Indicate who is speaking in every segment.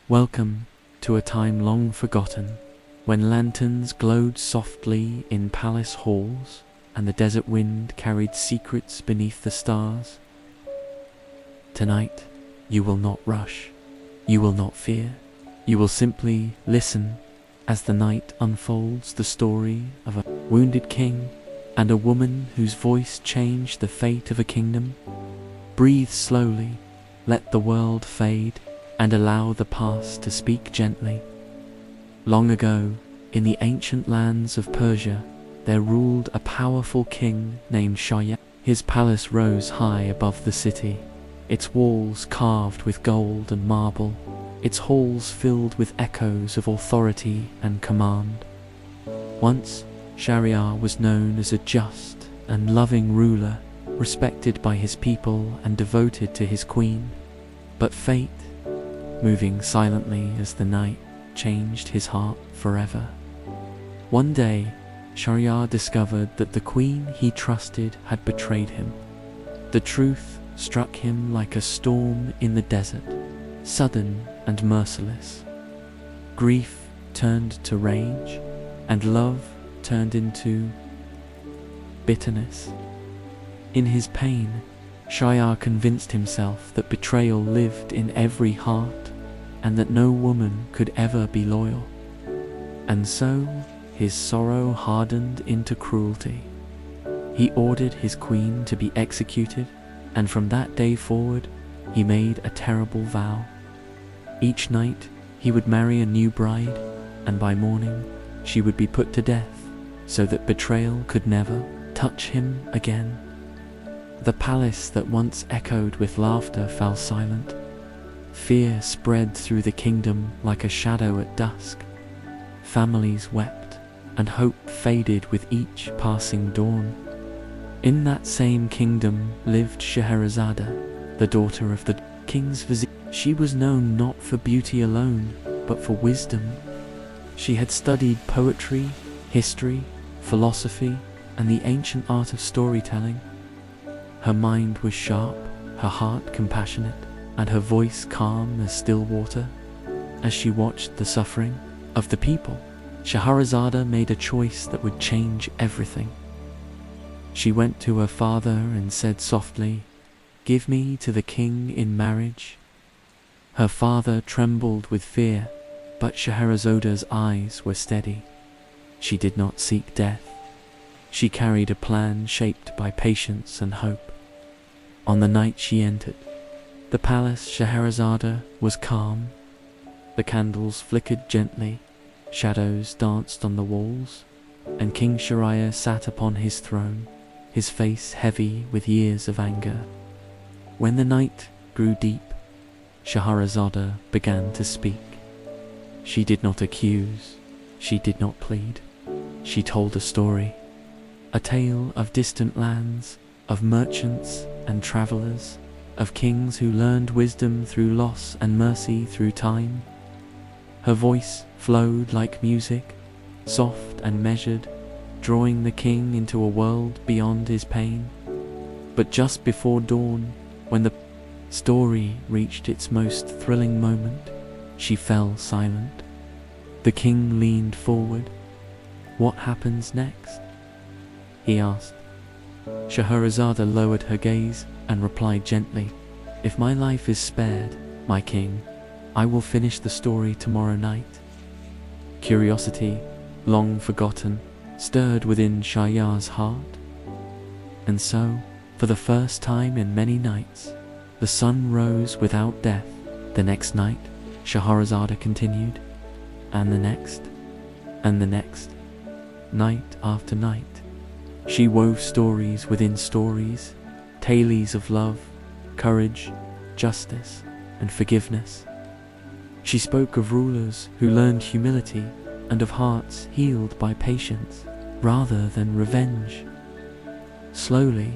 Speaker 1: Welcome to a time long forgotten, when lanterns glowed softly in palace halls, and the desert wind carried secrets beneath the stars. Tonight, you will not rush, you will not fear, you will simply listen as the night unfolds the story of a wounded king and a woman whose voice changed the fate of a kingdom. Breathe slowly, let the world fade, and allow the past to speak gently. Long ago, in the ancient lands of Persia, there ruled a powerful king named Scheherazade. His palace rose high above the city, its walls carved with gold and marble, its halls filled with echoes of authority and command. Once, Scheherazade was known as a just and loving ruler, respected by his people and devoted to his queen. But fate, moving silently as the night, changed his heart forever. One day, Scheherazade discovered that the queen he trusted had betrayed him. The truth struck him like a storm in the desert, sudden and merciless. Grief turned to rage, and love turned into bitterness. In his pain, Scheherazade convinced himself that betrayal lived in every heart, and that no woman could ever be loyal. And so, his sorrow hardened into cruelty. He ordered his queen to be executed, and from that day forward, he made a terrible vow. Each night, he would marry a new bride, and by morning, she would be put to death, so that betrayal could never touch him again. The palace that once echoed with laughter fell silent. Fear spread through the kingdom like a shadow at dusk. Families wept, and hope faded with each passing dawn. In that same kingdom lived Scheherazade, the daughter of the king's vizier. She was known not for beauty alone, but for wisdom. She had studied poetry, history, philosophy, and the ancient art of storytelling. Her mind was sharp, her heart compassionate, and her voice calm as still water. As she watched the suffering of the people, Scheherazade made a choice that would change everything. She went to her father and said softly, "Give me to the king in marriage." Her father trembled with fear, but Scheherazade's eyes were steady. She did not seek death. She carried a plan shaped by patience and hope. On the night she entered the palace, Scheherazade was calm. The candles flickered gently, shadows danced on the walls, and King Schahriar sat upon his throne, his face heavy with years of anger. When the night grew deep, Scheherazade began to speak. She did not accuse, she did not plead. She told a story, a tale of distant lands, of merchants and travelers, of kings who learned wisdom through loss and mercy through time. Her voice flowed like music, soft and measured, drawing the king into a world beyond his pain. But just before dawn, when the story reached its most thrilling moment, she fell silent. The king leaned forward. "What happens next?" he asked. Scheherazade lowered her gaze and replied gently, "If my life is spared, my king, I will finish the story tomorrow night." Curiosity, long forgotten, stirred within Schahriar's heart. And so, for the first time in many nights, the sun rose without death. The next night, Scheherazade continued, and the next, and the next, night after night. She wove stories within stories, tales of love, courage, justice, and forgiveness. She spoke of rulers who learned humility and of hearts healed by patience rather than revenge. Slowly,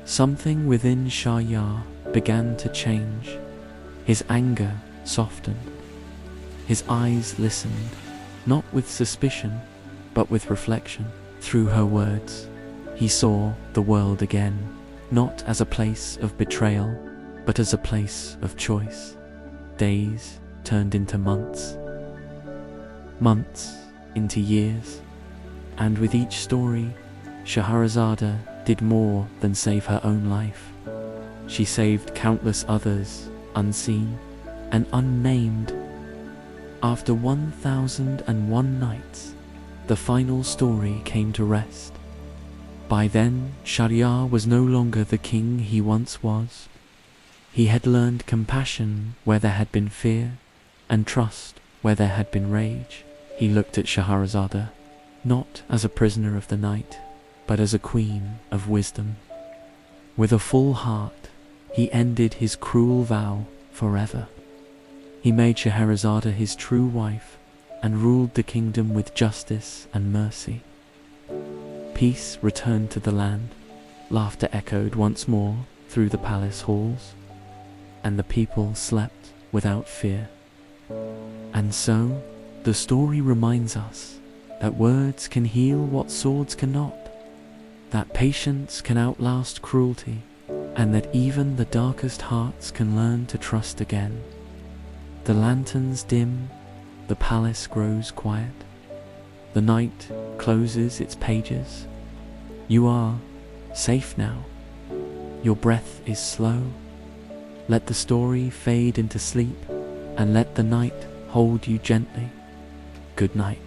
Speaker 1: something within Schahriar began to change. His anger softened. His eyes listened, not with suspicion, but with reflection. Through her words, he saw the world again, not as a place of betrayal, but as a place of choice. Days turned into months, months into years, and with each story, Scheherazade did more than save her own life. She saved countless others, unseen and unnamed. After 1001 nights, the final story came to rest. By then, Shahryar was no longer the king he once was. He had learned compassion where there had been fear, and trust where there had been rage. He looked at Scheherazade, not as a prisoner of the night, but as a queen of wisdom. With a full heart, he ended his cruel vow forever. He made Scheherazade his true wife and ruled the kingdom with justice and mercy. Peace returned to the land, laughter echoed once more through the palace halls, and the people slept without fear. And so, the story reminds us that words can heal what swords cannot, that patience can outlast cruelty, and that even the darkest hearts can learn to trust again. The lanterns dim, the palace grows quiet, the night closes its pages. You are safe now. Your breath is slow. Let the story fade into sleep, and let the night hold you gently. Good night.